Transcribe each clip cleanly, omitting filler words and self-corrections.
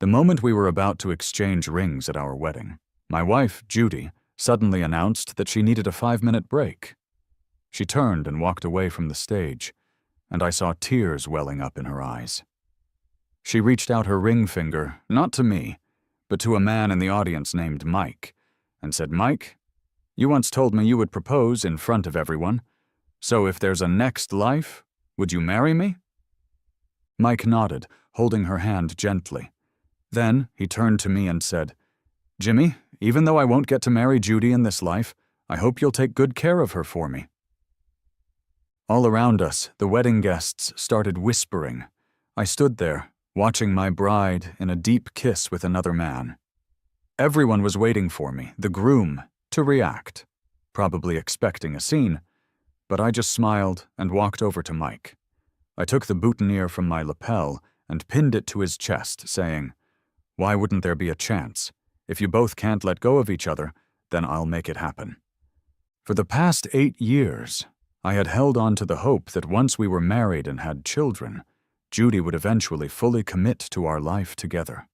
The moment we were about to exchange rings at our wedding, my wife, Judy, suddenly announced that she needed a 5-minute break. She turned and walked away from the stage, and I saw tears welling up in her eyes. She reached out her ring finger, not to me, but to a man in the audience named Mike, and said, "Mike, you once told me you would propose in front of everyone, so if there's a next life, would you marry me?" Mike nodded, holding her hand gently. Then he turned to me and said, "Jimmy, even though I won't get to marry Judy in this life, I hope you'll take good care of her for me." All around us, the wedding guests started whispering. I stood there, watching my bride in a deep kiss with another man. Everyone was waiting for me, the groom, to react, probably expecting a scene, but I just smiled and walked over to Mike. I took the boutonniere from my lapel and pinned it to his chest, saying, "Why wouldn't there be a chance? If you both can't let go of each other, then I'll make it happen." For the past 8 years, I had held on to the hope that once we were married and had children, Judy would eventually fully commit to our life together.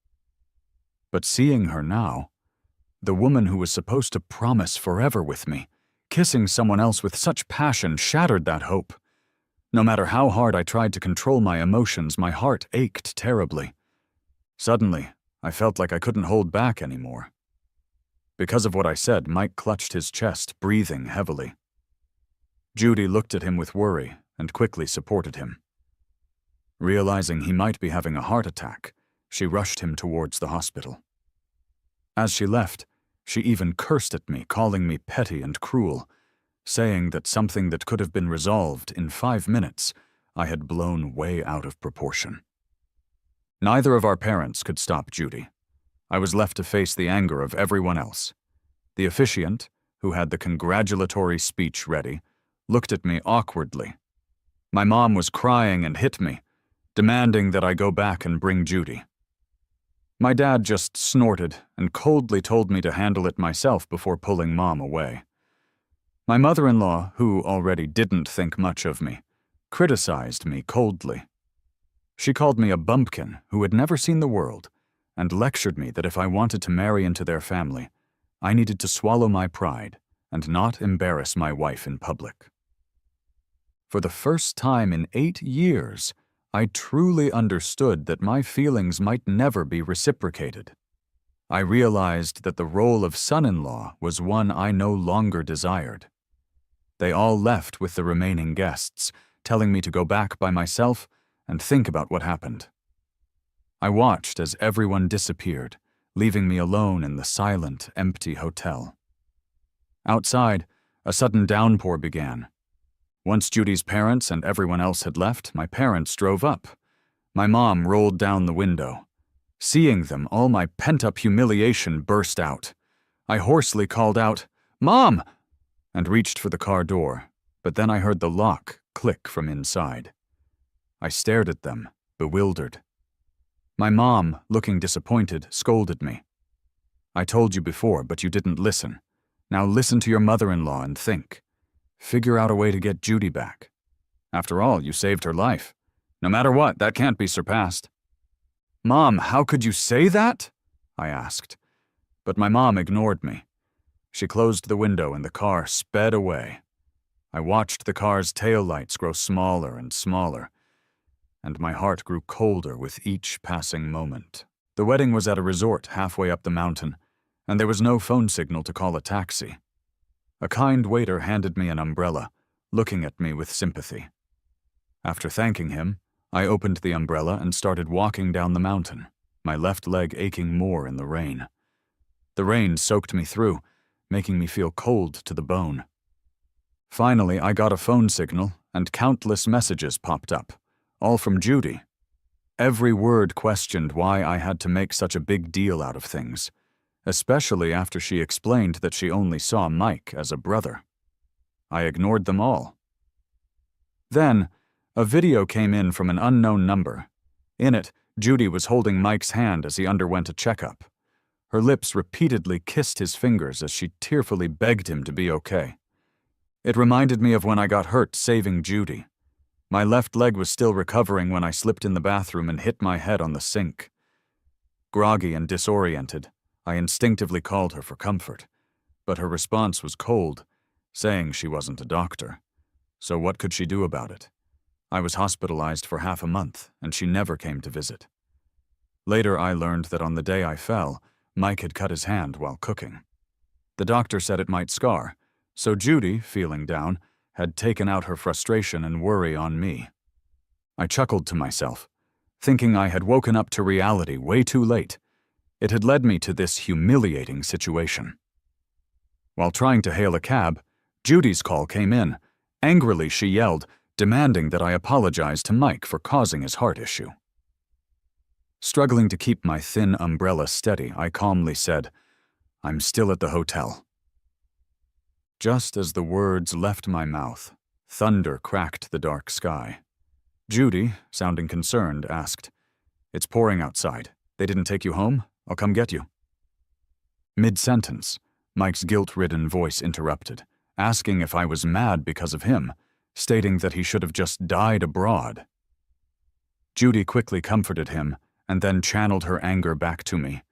But seeing her now, the woman who was supposed to promise forever with me, kissing someone else with such passion, shattered that hope. No matter how hard I tried to control my emotions, my heart ached terribly. Suddenly, I felt like I couldn't hold back anymore. Because of what I said, Mike clutched his chest, breathing heavily. Judy looked at him with worry and quickly supported him. Realizing he might be having a heart attack, she rushed him towards the hospital. As she left, she even cursed at me, calling me petty and cruel, saying that something that could have been resolved in 5 minutes, I had blown way out of proportion. Neither of our parents could stop Judy. I was left to face the anger of everyone else. The officiant, who had the congratulatory speech ready, looked at me awkwardly. My mom was crying and hit me, demanding that I go back and bring Judy. My dad just snorted and coldly told me to handle it myself before pulling Mom away. My mother-in-law, who already didn't think much of me, criticized me coldly. She called me a bumpkin who had never seen the world and lectured me that if I wanted to marry into their family, I needed to swallow my pride and not embarrass my wife in public. For the first time in 8 years, I truly understood that my feelings might never be reciprocated. I realized that the role of son-in-law was one I no longer desired. They all left with the remaining guests, telling me to go back by myself and think about what happened. I watched as everyone disappeared, leaving me alone in the silent, empty hotel. Outside, a sudden downpour began. Once Judy's parents and everyone else had left, my parents drove up. My mom rolled down the window. Seeing them, all my pent-up humiliation burst out. I hoarsely called out, "Mom!" and reached for the car door, but then I heard the lock click from inside. I stared at them, bewildered. My mom, looking disappointed, scolded me. "I told you before, but you didn't listen. Now listen to your mother-in-law and think. Figure out a way to get Judy back. After all, you saved her life. No matter what, that can't be surpassed." "Mom, how could you say that?" I asked. But my mom ignored me. She closed the window and the car sped away. I watched the car's taillights grow smaller and smaller, and my heart grew colder with each passing moment. The wedding was at a resort halfway up the mountain, and there was no phone signal to call a taxi. A kind waiter handed me an umbrella, looking at me with sympathy. After thanking him, I opened the umbrella and started walking down the mountain, my left leg aching more in the rain. The rain soaked me through, making me feel cold to the bone. Finally, I got a phone signal, and countless messages popped up, all from Judy. Every word questioned why I had to make such a big deal out of things, especially after she explained that she only saw Mike as a brother. I ignored them all. Then, a video came in from an unknown number. In it, Judy was holding Mike's hand as he underwent a checkup. Her lips repeatedly kissed his fingers as she tearfully begged him to be okay. It reminded me of when I got hurt saving Judy. My left leg was still recovering when I slipped in the bathroom and hit my head on the sink. Groggy and disoriented, I instinctively called her for comfort, but her response was cold, saying she wasn't a doctor. So what could she do about it? I was hospitalized for half a month, and she never came to visit. Later, I learned that on the day I fell, Mike had cut his hand while cooking. The doctor said it might scar, so Judy, feeling down, had taken out her frustration and worry on me. I chuckled to myself, thinking I had woken up to reality way too late. It had led me to this humiliating situation. While trying to hail a cab, Judy's call came in. Angrily, she yelled, demanding that I apologize to Mike for causing his heart issue. Struggling to keep my thin umbrella steady, I calmly said, "I'm still at the hotel." Just as the words left my mouth, thunder cracked the dark sky. Judy, sounding concerned, asked, "It's pouring outside. They didn't take you home? I'll come get you." Mid-sentence, Mike's guilt-ridden voice interrupted, asking if I was mad because of him, stating that he should have just died abroad. Judy quickly comforted him and then channeled her anger back to me,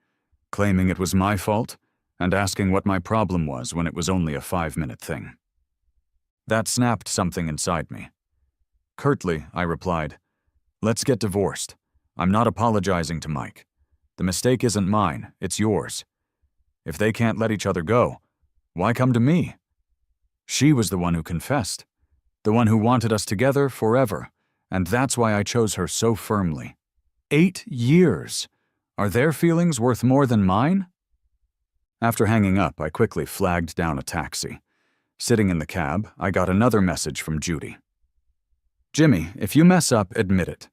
claiming it was my fault and asking what my problem was when it was only a 5-minute thing. That snapped something inside me. Curtly, I replied, "Let's get divorced. I'm not apologizing to Mike. The mistake isn't mine, it's yours. If they can't let each other go, why come to me? She was the one who confessed, the one who wanted us together forever, and that's why I chose her so firmly. 8 years! Are their feelings worth more than mine?" After hanging up, I quickly flagged down a taxi. Sitting in the cab, I got another message from Judy. "Jimmy, if you mess up, admit it.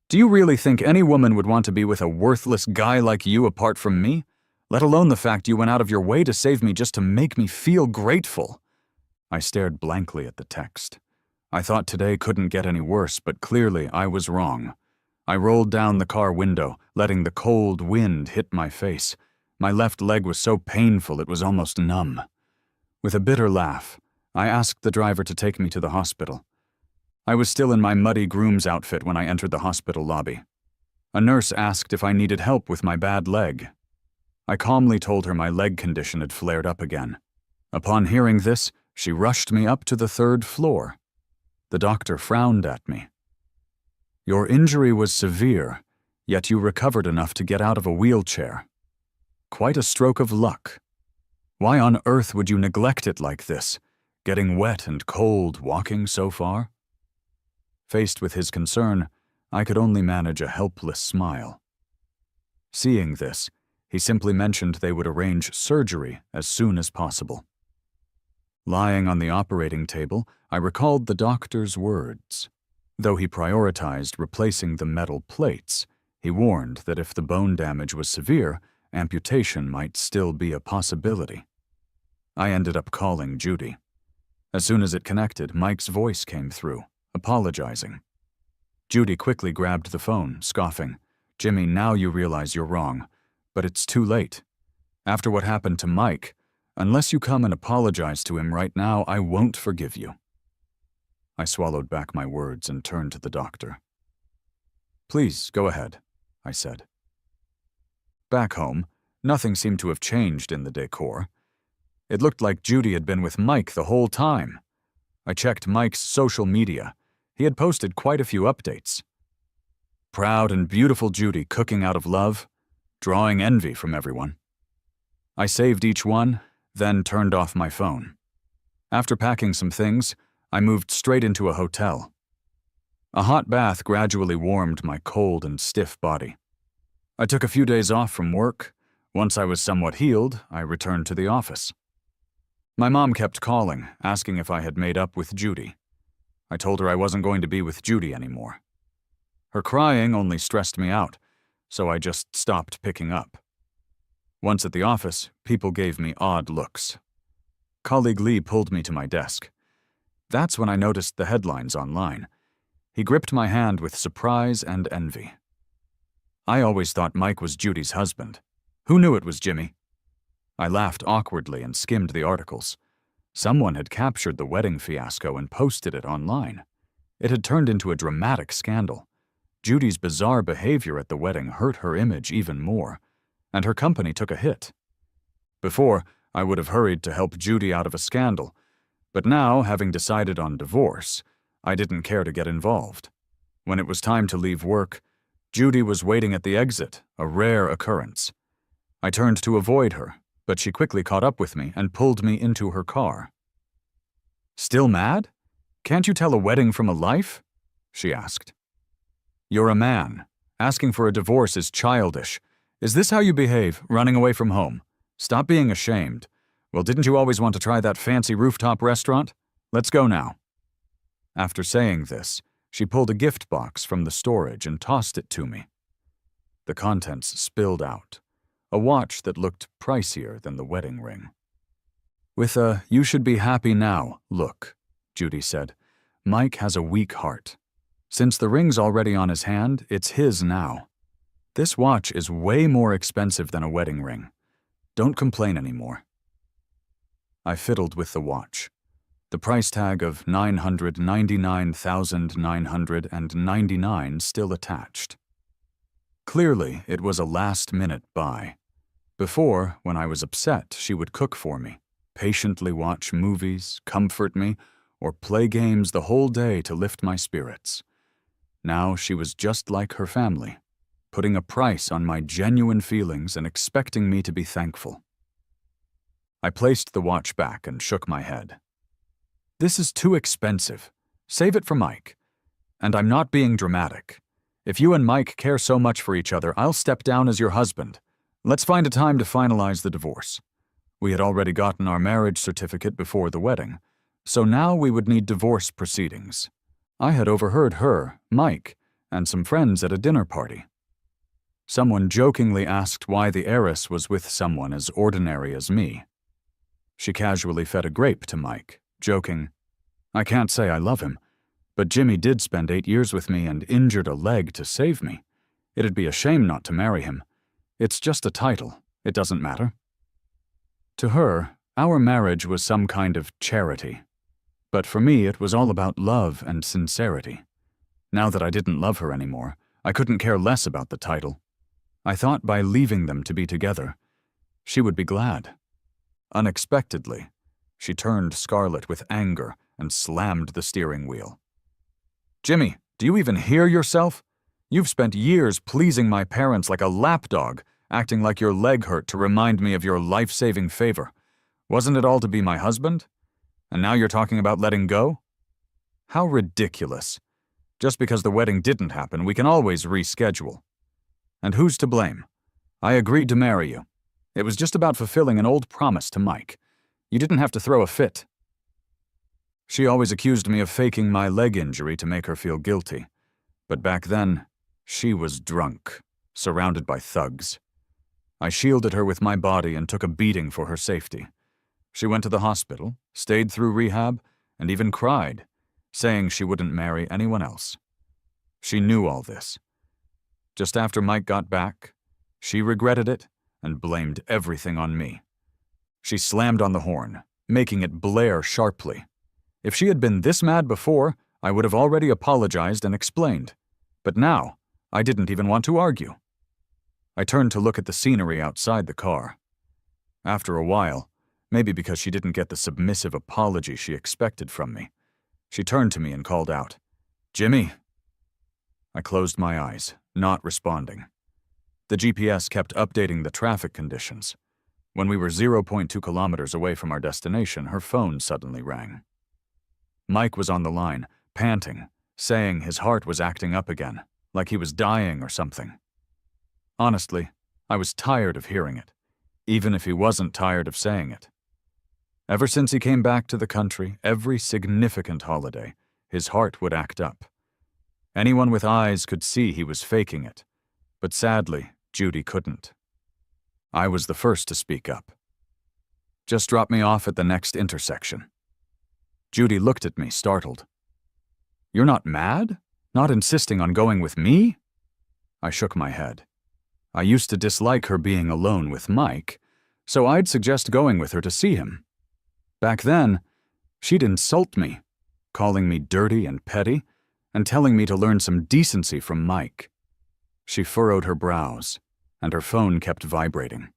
Do you really think any woman would want to be with a worthless guy like you apart from me? Let alone the fact you went out of your way to save me just to make me feel grateful." I stared blankly at the text. I thought today couldn't get any worse, but clearly I was wrong. I rolled down the car window, letting the cold wind hit my face. My left leg was so painful it was almost numb. With a bitter laugh, I asked the driver to take me to the hospital. I was still in my muddy groom's outfit when I entered the hospital lobby. A nurse asked if I needed help with my bad leg. I calmly told her my leg condition had flared up again. Upon hearing this, she rushed me up to the 3rd floor. The doctor frowned at me. "Your injury was severe, yet you recovered enough to get out of a wheelchair. Quite a stroke of luck. Why on earth would you neglect it like this, getting wet and cold walking so far?" Faced with his concern, I could only manage a helpless smile. Seeing this, he simply mentioned they would arrange surgery as soon as possible. Lying on the operating table, I recalled the doctor's words. Though he prioritized replacing the metal plates, he warned that if the bone damage was severe, amputation might still be a possibility. I ended up calling Judy. As soon as it connected, Mike's voice came through, apologizing. Judy quickly grabbed the phone, scoffing, "Jimmy, now you realize you're wrong, but it's too late. After what happened to Mike, unless you come and apologize to him right now, I won't forgive you." I swallowed back my words and turned to the doctor. "Please, go ahead," I said. Back home, nothing seemed to have changed in the decor. It looked like Judy had been with Mike the whole time. I checked Mike's social media. He had posted quite a few updates. Proud and beautiful Judy cooking out of love, drawing envy from everyone. I saved each one, then turned off my phone. After packing some things, I moved straight into a hotel. A hot bath gradually warmed my cold and stiff body. I took a few days off from work. Once I was somewhat healed, I returned to the office. My mom kept calling, asking if I had made up with Judy. I told her I wasn't going to be with Judy anymore. Her crying only stressed me out, so I just stopped picking up. Once at the office, people gave me odd looks. Colleague Lee pulled me to my desk. That's when I noticed the headlines online. He gripped my hand with surprise and envy. I always thought Mike was Judy's husband. Who knew it was Jimmy? I laughed awkwardly and skimmed the articles. Someone had captured the wedding fiasco and posted it online. It had turned into a dramatic scandal. Judy's bizarre behavior at the wedding hurt her image even more, and her company took a hit. Before, I would have hurried to help Judy out of a scandal, but now, having decided on divorce, I didn't care to get involved. When it was time to leave work, Judy was waiting at the exit, a rare occurrence. I turned to avoid her, but she quickly caught up with me and pulled me into her car. "Still mad? Can't you tell a wedding from a life?" she asked. "You're a man. Asking for a divorce is childish. Is this how you behave, running away from home? Stop being ashamed. Well, didn't you always want to try that fancy rooftop restaurant? Let's go now." After saying this, she pulled a gift box from the storage and tossed it to me. The contents spilled out. A watch that looked pricier than the wedding ring. With a "you should be happy now" look, Judy said, "Mike has a weak heart. Since the ring's already on his hand, it's his now. This watch is way more expensive than a wedding ring. Don't complain anymore." I fiddled with the watch. The price tag of $999,999 still attached. Clearly, it was a last-minute buy. Before, when I was upset, she would cook for me, patiently watch movies, comfort me, or play games the whole day to lift my spirits. Now she was just like her family, putting a price on my genuine feelings and expecting me to be thankful. I placed the watch back and shook my head. "This is too expensive. Save it for Mike. And I'm not being dramatic. If you and Mike care so much for each other, I'll step down as your husband. Let's find a time to finalize the divorce." We had already gotten our marriage certificate before the wedding, so now we would need divorce proceedings. I had overheard her, Mike, and some friends at a dinner party. Someone jokingly asked why the heiress was with someone as ordinary as me. She casually fed a grape to Mike, joking, "I can't say I love him, but Jimmy did spend 8 years with me and injured a leg to save me. It'd be a shame not to marry him. It's just a title. It doesn't matter." To her, our marriage was some kind of charity. But for me, it was all about love and sincerity. Now that I didn't love her anymore, I couldn't care less about the title. I thought by leaving them to be together, she would be glad. Unexpectedly, she turned scarlet with anger and slammed the steering wheel. "Jimmy, do you even hear yourself? You've spent years pleasing my parents like a lapdog, acting like your leg hurt to remind me of your life-saving favor. Wasn't it all to be my husband? And now you're talking about letting go? How ridiculous. Just because the wedding didn't happen, we can always reschedule. And who's to blame? I agreed to marry you. It was just about fulfilling an old promise to Mike. You didn't have to throw a fit." She always accused me of faking my leg injury to make her feel guilty. But back then, she was drunk, surrounded by thugs. I shielded her with my body and took a beating for her safety. She went to the hospital, stayed through rehab, and even cried, saying she wouldn't marry anyone else. She knew all this. Just after Mike got back, she regretted it and blamed everything on me. She slammed on the horn, making it blare sharply. If she had been this mad before, I would have already apologized and explained. But now, I didn't even want to argue. I turned to look at the scenery outside the car. After a while, maybe because she didn't get the submissive apology she expected from me, she turned to me and called out, "Jimmy." I closed my eyes, not responding. The GPS kept updating the traffic conditions. When we were 0.2 kilometers away from our destination, her phone suddenly rang. Mike was on the line, panting, saying his heart was acting up again, like he was dying or something. Honestly, I was tired of hearing it, even if he wasn't tired of saying it. Ever since he came back to the country, every significant holiday, his heart would act up. Anyone with eyes could see he was faking it, but sadly, Judy couldn't. I was the first to speak up. "Just drop me off at the next intersection." Judy looked at me, startled. "You're not mad? Not insisting on going with me?" I shook my head. I used to dislike her being alone with Mike, so I'd suggest going with her to see him. Back then, she'd insult me, calling me dirty and petty, and telling me to learn some decency from Mike. She furrowed her brows, and her phone kept vibrating.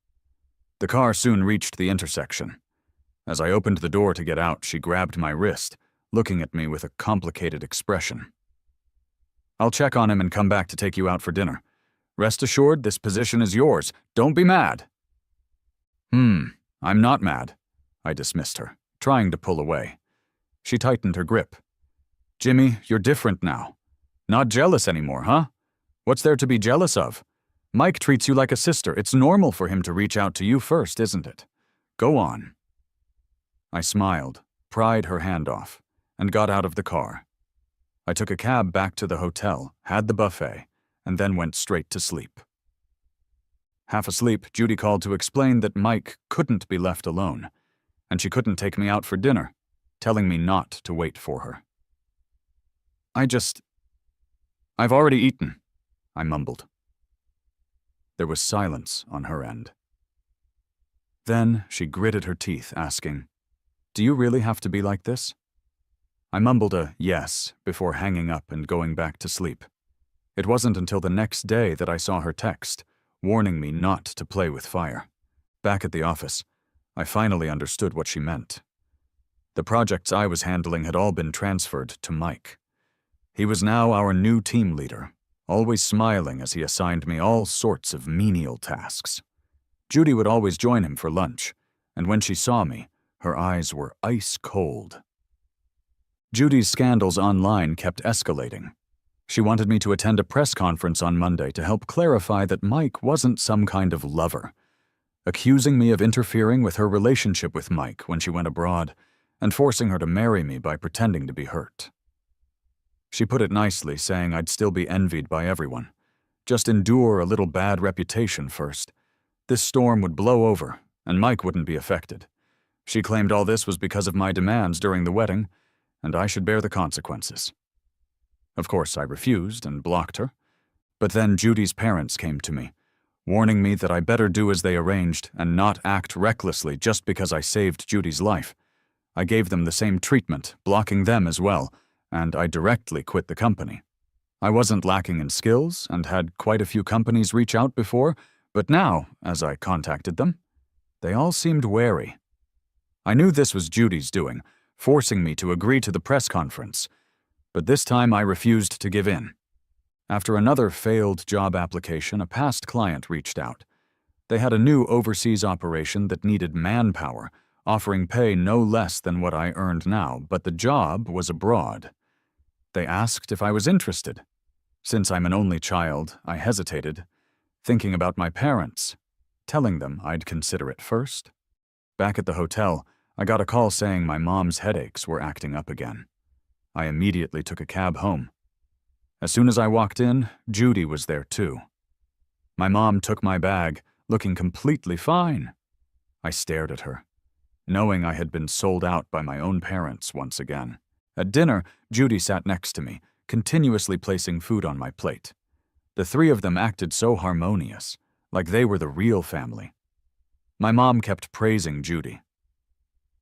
The car soon reached the intersection. As I opened the door to get out, she grabbed my wrist, looking at me with a complicated expression. "I'll check on him and come back to take you out for dinner. Rest assured, this position is yours. Don't be mad." I'm not mad," I dismissed her, trying to pull away. She tightened her grip. "Jimmy, you're different now. Not jealous anymore, huh? What's there to be jealous of? Mike treats you like a sister. It's normal for him to reach out to you first, isn't it? Go on." I smiled, pried her hand off, and got out of the car. I took a cab back to the hotel, had the buffet, and then went straight to sleep. Half asleep, Judy called to explain that Mike couldn't be left alone, and she couldn't take me out for dinner, telling me not to wait for her. "I've already eaten," I mumbled. There was silence on her end. Then she gritted her teeth, asking, "Do you really have to be like this?" I mumbled a yes before hanging up and going back to sleep. It wasn't until the next day that I saw her text, warning me not to play with fire. Back at the office, I finally understood what she meant. The projects I was handling had all been transferred to Mike. He was now our new team leader, always smiling as he assigned me all sorts of menial tasks. Judy would always join him for lunch, and when she saw me, her eyes were ice cold. Judy's scandals online kept escalating. She wanted me to attend a press conference on Monday to help clarify that Mike wasn't some kind of lover, accusing me of interfering with her relationship with Mike when she went abroad, and forcing her to marry me by pretending to be hurt. She put it nicely, saying I'd still be envied by everyone. Just endure a little bad reputation first. This storm would blow over, and Mike wouldn't be affected. She claimed all this was because of my demands during the wedding, and I should bear the consequences. Of course, I refused and blocked her. But then Judy's parents came to me, warning me that I better do as they arranged and not act recklessly just because I saved Judy's life. I gave them the same treatment, blocking them as well, and I directly quit the company. I wasn't lacking in skills and had quite a few companies reach out before, but now, as I contacted them, they all seemed wary. I knew this was Judy's doing, forcing me to agree to the press conference. But this time I refused to give in. After another failed job application, a past client reached out. They had a new overseas operation that needed manpower, offering pay no less than what I earned now, but the job was abroad. They asked if I was interested. Since I'm an only child, I hesitated, thinking about my parents, telling them I'd consider it first. Back at the hotel, I got a call saying my mom's headaches were acting up again. I immediately took a cab home. As soon as I walked in, Judy was there too. My mom took my bag, looking completely fine. I stared at her, knowing I had been sold out by my own parents once again. At dinner, Judy sat next to me, continuously placing food on my plate. The three of them acted so harmonious, like they were the real family. My mom kept praising Judy.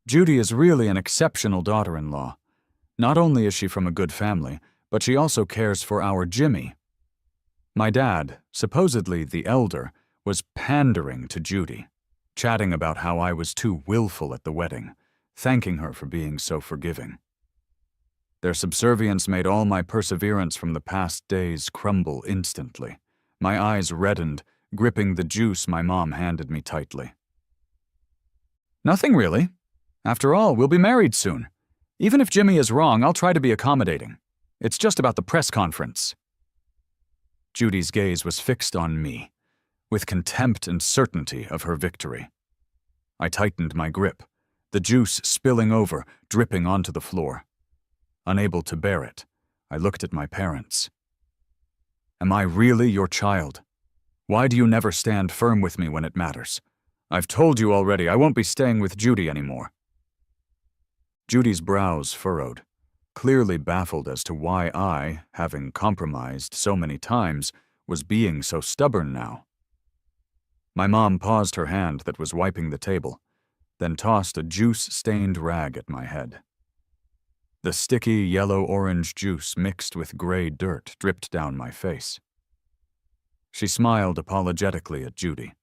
"Judy is really an exceptional daughter-in-law. Not only is she from a good family, but she also cares for our Jimmy." My dad, supposedly the elder, was pandering to Judy, chatting about how I was too willful at the wedding, thanking her for being so forgiving. Their subservience made all my perseverance from the past days crumble instantly. My eyes reddened, gripping the juice my mom handed me tightly. "Nothing really. After all, we'll be married soon. Even if Jimmy is wrong, I'll try to be accommodating. It's just about the press conference." Judy's gaze was fixed on me, with contempt and certainty of her victory. I tightened my grip, the juice spilling over, dripping onto the floor. Unable to bear it, I looked at my parents. "Am I really your child? Why do you never stand firm with me when it matters? I've told you already, I won't be staying with Judy anymore." Judy's brows furrowed, clearly baffled as to why I, having compromised so many times, was being so stubborn now. My mom paused her hand that was wiping the table, then tossed a juice-stained rag at my head. The sticky yellow-orange juice mixed with gray dirt dripped down my face. She smiled apologetically at Judy.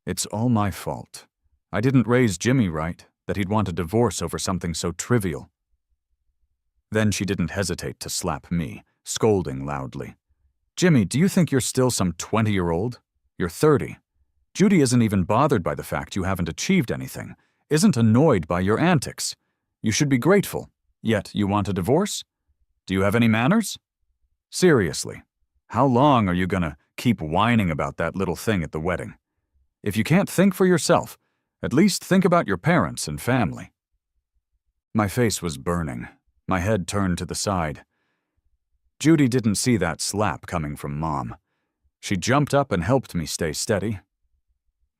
It's all my fault. I didn't raise Jimmy right, that he'd want a divorce over something so trivial. Then she didn't hesitate to slap me, scolding loudly. Jimmy, do you think you're still some 20-year-old? You're 30. Judy isn't even bothered by the fact you haven't achieved anything, isn't annoyed by your antics. You should be grateful. Yet you want a divorce? Do you have any manners? Seriously, how long are you gonna keep whining about that little thing at the wedding? If you can't think for yourself, at least think about your parents and family. My face was burning, my head turned to the side. Judy didn't see that slap coming from Mom. She jumped up and helped me stay steady.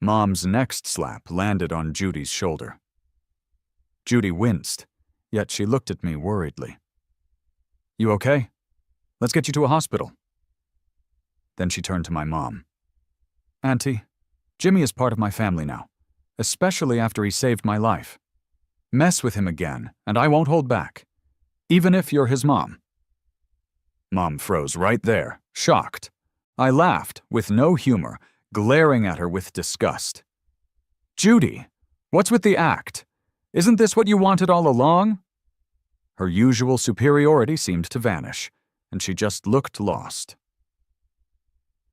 Mom's next slap landed on Judy's shoulder. Judy winced, yet she looked at me worriedly. You okay? Let's get you to a hospital. Then she turned to my mom. Auntie, Jimmy is part of my family now, especially after he saved my life. Mess with him again, and I won't hold back, even if you're his mom. Mom froze right there, shocked. I laughed, with no humor, glaring at her with disgust. Judy, what's with the act? Isn't this what you wanted all along? Her usual superiority seemed to vanish, and she just looked lost.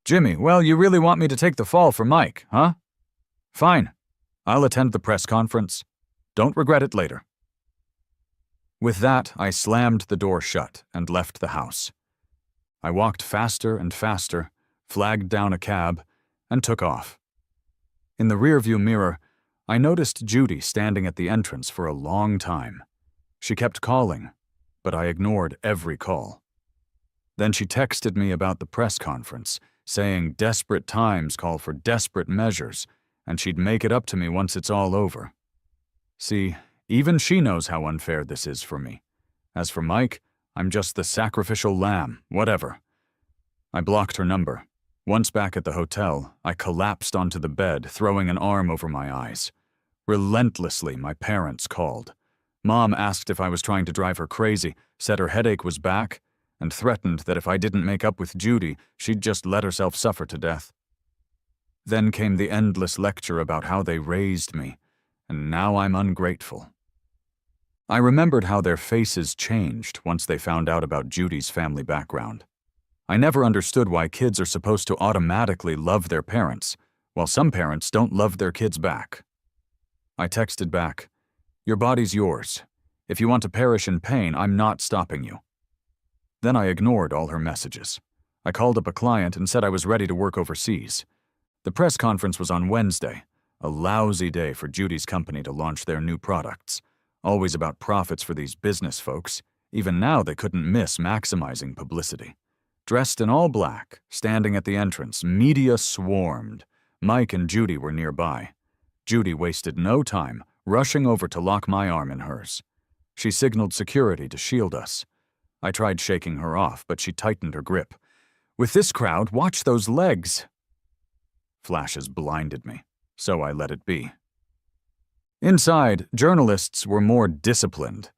Jimmy, well, you really want me to take the fall for Mike, huh? Fine. I'll attend the press conference. Don't regret it later. With that, I slammed the door shut and left the house. I walked faster and faster, flagged down a cab, and took off. In the rearview mirror, I noticed Judy standing at the entrance for a long time. She kept calling, but I ignored every call. Then she texted me about the press conference, saying desperate times call for desperate measures, and she'd make it up to me once it's all over. See, even she knows how unfair this is for me. As for Mike, I'm just the sacrificial lamb, whatever. I blocked her number. Once back at the hotel, I collapsed onto the bed, throwing an arm over my eyes. Relentlessly, my parents called. Mom asked if I was trying to drive her crazy, said her headache was back, and threatened that if I didn't make up with Judy, she'd just let herself suffer to death. Then came the endless lecture about how they raised me, and now I'm ungrateful. I remembered how their faces changed once they found out about Judy's family background. I never understood why kids are supposed to automatically love their parents, while some parents don't love their kids back. I texted back, "Your body's yours. If you want to perish in pain, I'm not stopping you." Then I ignored all her messages. I called up a client and said I was ready to work overseas. The press conference was on Wednesday, a lousy day for Judy's company to launch their new products. Always about profits for these business folks. Even now they couldn't miss maximizing publicity. Dressed in all black, standing at the entrance, media swarmed. Mike and Judy were nearby. Judy wasted no time, rushing over to lock my arm in hers. She signaled security to shield us. I tried shaking her off, but she tightened her grip. With this crowd, watch those legs. Flashes blinded me, so I let it be. Inside, journalists were more disciplined.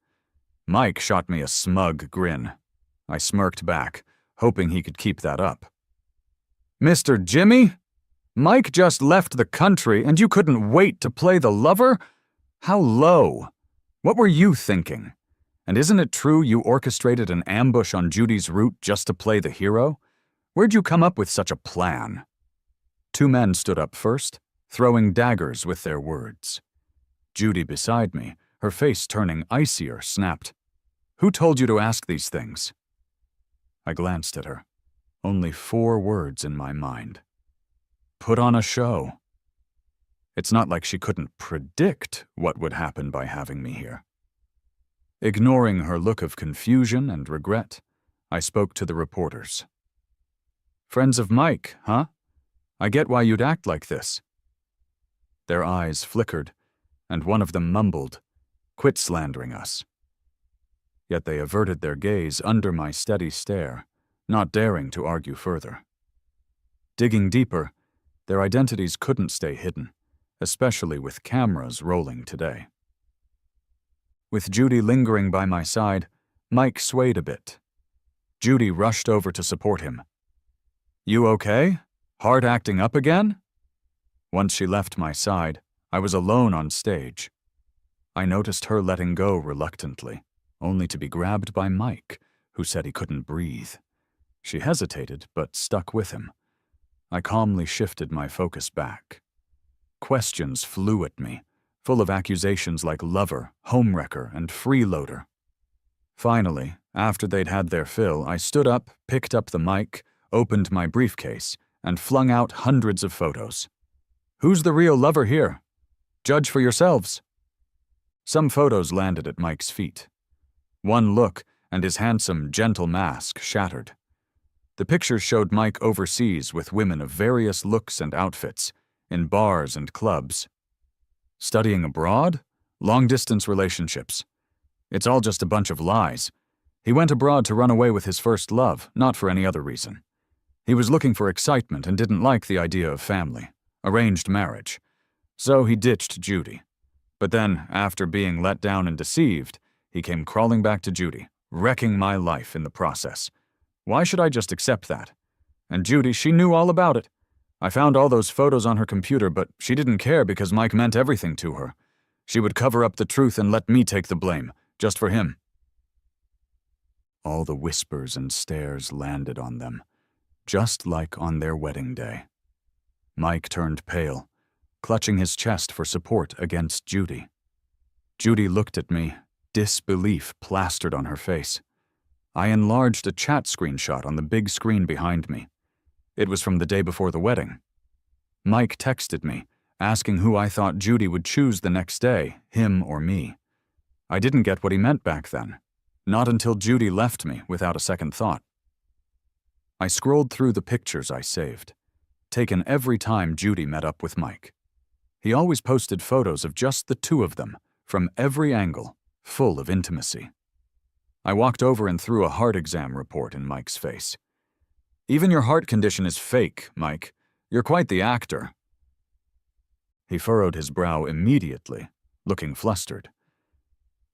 Mike shot me a smug grin. I smirked back, hoping he could keep that up. Mr. Jimmy? Mike just left the country and you couldn't wait to play the lover? How low. What were you thinking? And isn't it true you orchestrated an ambush on Judy's route just to play the hero? Where'd you come up with such a plan? Two men stood up first, throwing daggers with their words. Judy beside me, her face turning icier, snapped, "Who told you to ask these things?" I glanced at her. Only 4 words in my mind. Put on a show. It's not like she couldn't predict what would happen by having me here. Ignoring her look of confusion and regret, I spoke to the reporters. "Friends of Mike, huh? I get why you'd act like this." Their eyes flickered, and one of them mumbled, "Quit slandering us." Yet they averted their gaze under my steady stare, not daring to argue further. Digging deeper, their identities couldn't stay hidden, especially with cameras rolling today. With Judy lingering by my side, Mike swayed a bit. Judy rushed over to support him. "You okay? Heart acting up again?" Once she left my side, I was alone on stage. I noticed her letting go reluctantly, only to be grabbed by Mike, who said he couldn't breathe. She hesitated, but stuck with him. I calmly shifted my focus back. Questions flew at me, full of accusations like lover, homewrecker, and freeloader. Finally, after they'd had their fill, I stood up, picked up the mic, opened my briefcase, and flung out hundreds of photos. "Who's the real lover here? Judge for yourselves." Some photos landed at Mike's feet. One look, and his handsome, gentle mask shattered. The pictures showed Mike overseas with women of various looks and outfits, in bars and clubs. Studying abroad? Long-distance relationships. It's all just a bunch of lies. He went abroad to run away with his first love, not for any other reason. He was looking for excitement and didn't like the idea of family, arranged marriage. So he ditched Judy. But then, after being let down and deceived, he came crawling back to Judy, wrecking my life in the process. Why should I just accept that? And Judy, she knew all about it. I found all those photos on her computer, but she didn't care because Mike meant everything to her. She would cover up the truth and let me take the blame, just for him. All the whispers and stares landed on them, just like on their wedding day. Mike turned pale, clutching his chest for support against Judy. Judy looked at me, disbelief plastered on her face. I enlarged a chat screenshot on the big screen behind me. It was from the day before the wedding. Mike texted me, asking who I thought Judy would choose the next day, him or me. I didn't get what he meant back then, not until Judy left me without a second thought. I scrolled through the pictures I saved, taken every time Judy met up with Mike. He always posted photos of just the two of them, from every angle, full of intimacy. I walked over and threw a heart exam report in Mike's face. "Even your heart condition is fake, Mike. You're quite the actor." He furrowed his brow immediately, looking flustered.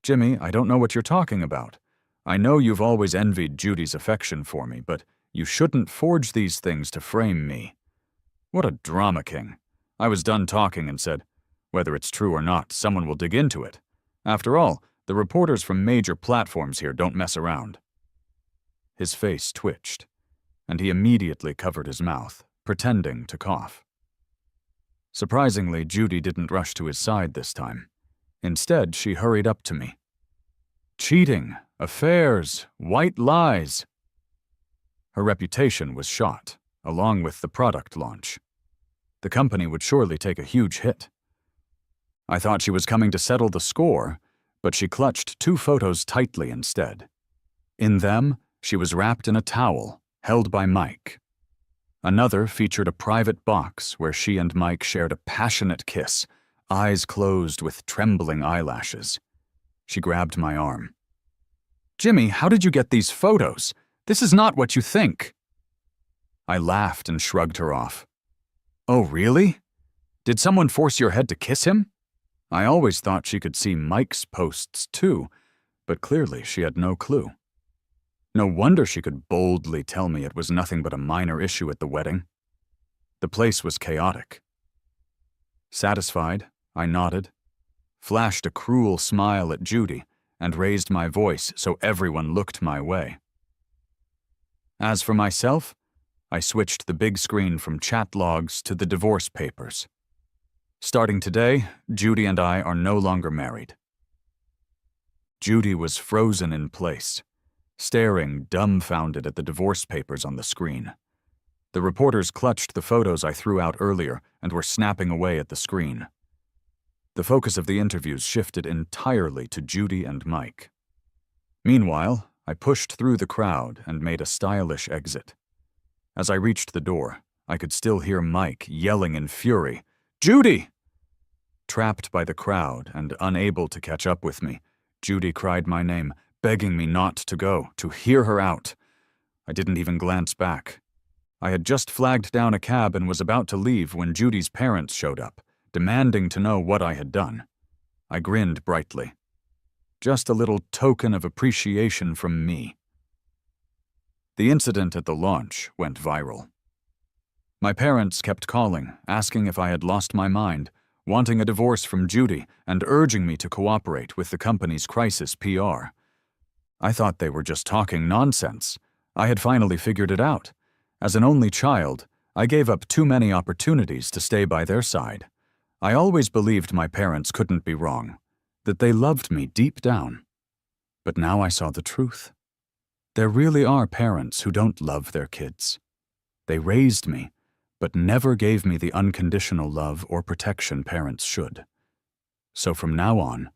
"Jimmy, I don't know what you're talking about. I know you've always envied Judy's affection for me, but you shouldn't forge these things to frame me." What a drama king. I was done talking and said, "Whether it's true or not, someone will dig into it. After all, the reporters from major platforms here don't mess around." His face twitched, and he immediately covered his mouth, pretending to cough. Surprisingly, Judy didn't rush to his side this time. Instead, she hurried up to me. Cheating, affairs, white lies. Her reputation was shot, along with the product launch. The company would surely take a huge hit. I thought she was coming to settle the score, but she clutched two photos tightly instead. In them, she was wrapped in a towel, held by Mike. Another featured a private box where she and Mike shared a passionate kiss, eyes closed with trembling eyelashes. She grabbed my arm. "Jimmy, how did you get these photos? This is not what you think." I laughed and shrugged her off. "Oh, really? Did someone force your head to kiss him?" I always thought she could see Mike's posts too, but clearly she had no clue. No wonder she could boldly tell me it was nothing but a minor issue at the wedding. The place was chaotic. Satisfied, I nodded, flashed a cruel smile at Judy, and raised my voice so everyone looked my way. As for myself, I switched the big screen from chat logs to the divorce papers. Starting today, Judy and I are no longer married. Judy was frozen in place, staring dumbfounded at the divorce papers on the screen. The reporters clutched the photos I threw out earlier and were snapping away at the screen. The focus of the interviews shifted entirely to Judy and Mike. Meanwhile, I pushed through the crowd and made a stylish exit. As I reached the door, I could still hear Mike yelling in fury, "Judy!" Trapped by the crowd and unable to catch up with me, Judy cried my name, begging me not to go, to hear her out. I didn't even glance back. I had just flagged down a cab and was about to leave when Judy's parents showed up, demanding to know what I had done. I grinned brightly. Just a little token of appreciation from me. The incident at the launch went viral. My parents kept calling, asking if I had lost my mind, wanting a divorce from Judy, and urging me to cooperate with the company's crisis PR. I thought they were just talking nonsense. I had finally figured it out. As an only child, I gave up too many opportunities to stay by their side. I always believed my parents couldn't be wrong, that they loved me deep down. But now I saw the truth. There really are parents who don't love their kids. They raised me, but never gave me the unconditional love or protection parents should. So from now on,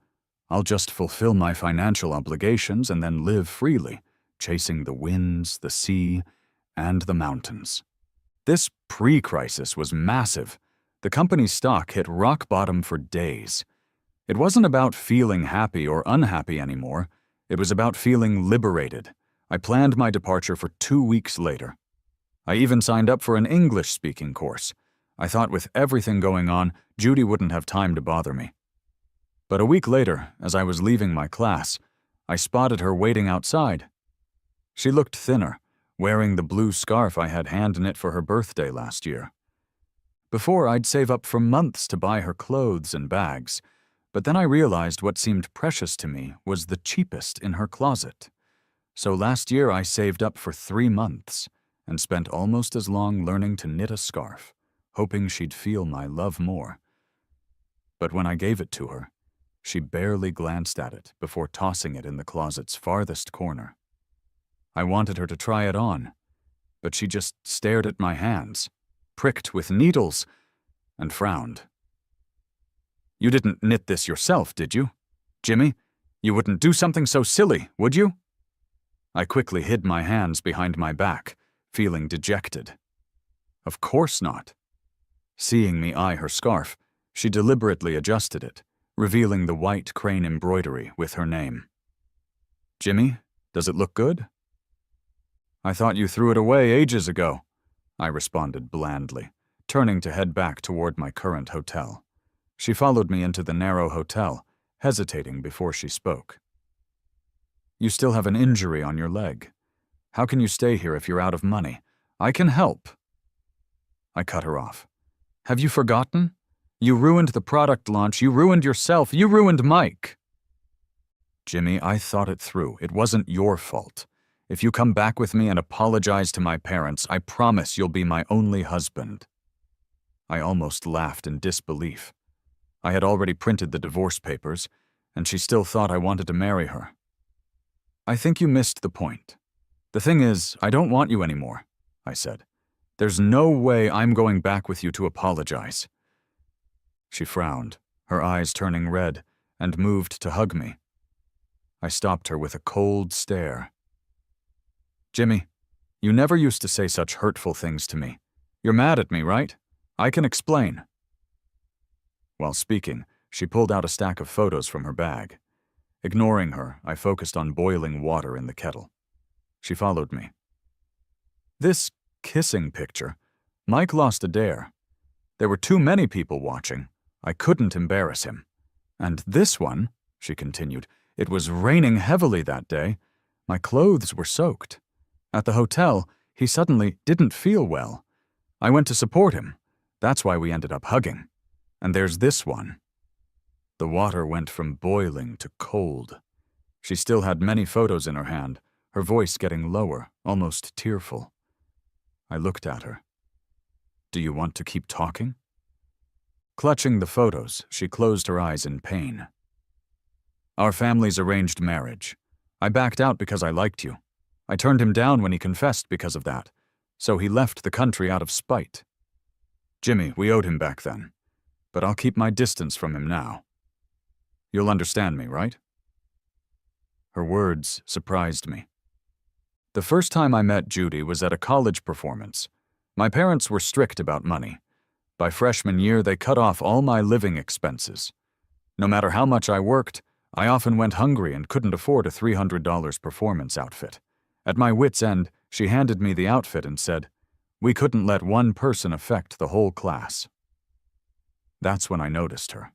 I'll just fulfill my financial obligations and then live freely, chasing the winds, the sea, and the mountains. This pre-crisis was massive. The company's stock hit rock bottom for days. It wasn't about feeling happy or unhappy anymore. It was about feeling liberated. I planned my departure for 2 weeks later. I even signed up for an English-speaking course. I thought with everything going on, Judy wouldn't have time to bother me. But a week later, as I was leaving my class, I spotted her waiting outside. She looked thinner, wearing the blue scarf I had hand-knit for her birthday last year. Before, I'd save up for months to buy her clothes and bags, but then I realized what seemed precious to me was the cheapest in her closet. So last year I saved up for 3 months and spent almost as long learning to knit a scarf, hoping she'd feel my love more. But when I gave it to her, she barely glanced at it before tossing it in the closet's farthest corner. I wanted her to try it on, but she just stared at my hands, pricked with needles, and frowned. "You didn't knit this yourself, did you? Jimmy, you wouldn't do something so silly, would you?" I quickly hid my hands behind my back, feeling dejected. Of course not. Seeing me eye her scarf, she deliberately adjusted it, revealing the white crane embroidery with her name. "Jimmy, does it look good?" "I thought you threw it away ages ago," I responded blandly, turning to head back toward my current hotel. She followed me into the narrow hotel, hesitating before she spoke. "You still have an injury on your leg. How can you stay here if you're out of money? I can help." I cut her off. "Have you forgotten? You ruined the product launch, you ruined yourself, you ruined Mike." "Jimmy, I thought it through. It wasn't your fault. If you come back with me and apologize to my parents, I promise you'll be my only husband." I almost laughed in disbelief. I had already printed the divorce papers, and she still thought I wanted to marry her. "I think you missed the point. The thing is, I don't want you anymore," I said. "There's no way I'm going back with you to apologize." She frowned, her eyes turning red, and moved to hug me. I stopped her with a cold stare. "Jimmy, you never used to say such hurtful things to me. You're mad at me, right? I can explain." While speaking, she pulled out a stack of photos from her bag. Ignoring her, I focused on boiling water in the kettle. She followed me. "This kissing picture, Mike lost a dare. There were too many people watching. I couldn't embarrass him. And this one," she continued, "it was raining heavily that day. My clothes were soaked. At the hotel, he suddenly didn't feel well. I went to support him. That's why we ended up hugging. And there's this one." The water went from boiling to cold. She still had many photos in her hand, her voice getting lower, almost tearful. I looked at her. "Do you want to keep talking?" Clutching the photos, she closed her eyes in pain. "Our family's arranged marriage. I backed out because I liked you. I turned him down when he confessed because of that, so he left the country out of spite. Jimmy, we owed him back then, but I'll keep my distance from him now. You'll understand me, right?" Her words surprised me. The first time I met Judy was at a college performance. My parents were strict about money. By freshman year, they cut off all my living expenses. No matter how much I worked, I often went hungry and couldn't afford a $300 performance outfit. At my wit's end, she handed me the outfit and said, "We couldn't let one person affect the whole class." That's when I noticed her.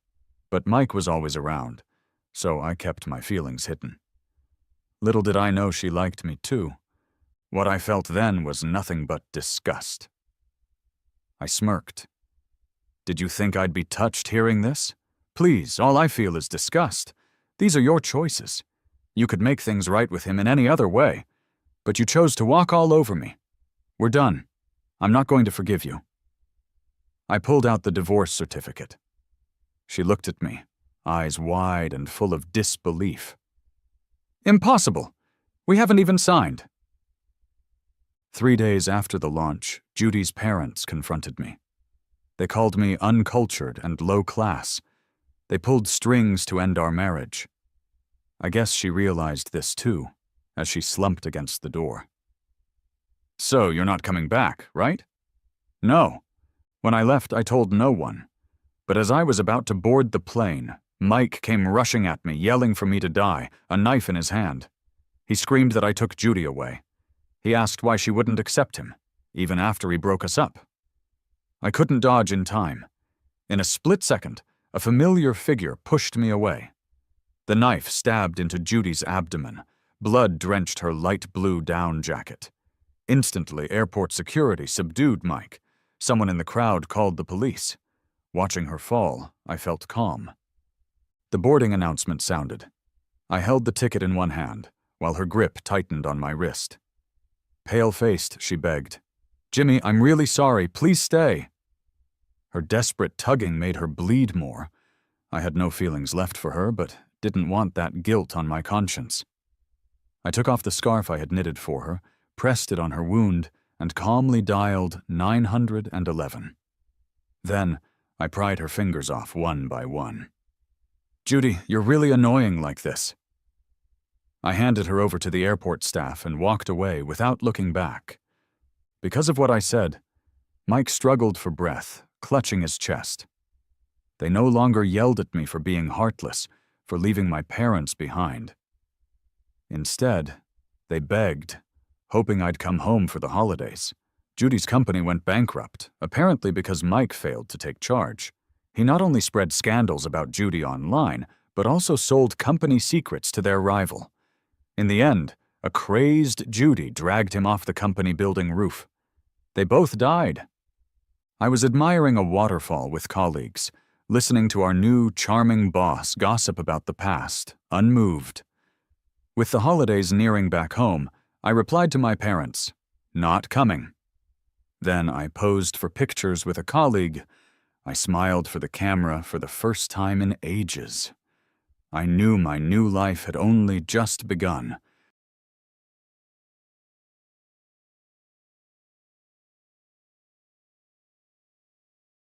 But Mike was always around, so I kept my feelings hidden. Little did I know she liked me too. What I felt then was nothing but disgust. I smirked. Did you think I'd be touched hearing this? Please, all I feel is disgust. These are your choices. You could make things right with him in any other way, but you chose to walk all over me. We're done. I'm not going to forgive you. I pulled out the divorce certificate. She looked at me, eyes wide and full of disbelief. Impossible! We haven't even signed. 3 days after the launch, Judy's parents confronted me. They called me uncultured and low class. They pulled strings to end our marriage. I guess she realized this too, as she slumped against the door. So you're not coming back, right? No. When I left, I told no one. But as I was about to board the plane, Mike came rushing at me, yelling for me to die, a knife in his hand. He screamed that I took Judy away. He asked why she wouldn't accept him, even after he broke us up. I couldn't dodge in time. In a split second, a familiar figure pushed me away. The knife stabbed into Judy's abdomen. Blood drenched her light blue down jacket. Instantly, airport security subdued Mike. Someone in the crowd called the police. Watching her fall, I felt calm. The boarding announcement sounded. I held the ticket in one hand, while her grip tightened on my wrist. Pale-faced, she begged, "Jimmy, I'm really sorry. Please stay." Her desperate tugging made her bleed more. I had no feelings left for her, but didn't want that guilt on my conscience. I took off the scarf I had knitted for her, pressed it on her wound, and calmly dialed 911. Then, I pried her fingers off one by one. "Judy, you're really annoying like this." I handed her over to the airport staff and walked away without looking back. Because of what I said, Mike struggled for breath, clutching his chest. They no longer yelled at me for being heartless, for leaving my parents behind. Instead, they begged, hoping I'd come home for the holidays. Judy's company went bankrupt, apparently because Mike failed to take charge. He not only spread scandals about Judy online, but also sold company secrets to their rival. In the end, a crazed Judy dragged him off the company building roof. They both died. I was admiring a waterfall with colleagues, listening to our new, charming boss gossip about the past, unmoved. With the holidays nearing back home, I replied to my parents, "Not coming." Then I posed for pictures with a colleague. I smiled for the camera for the first time in ages. I knew my new life had only just begun,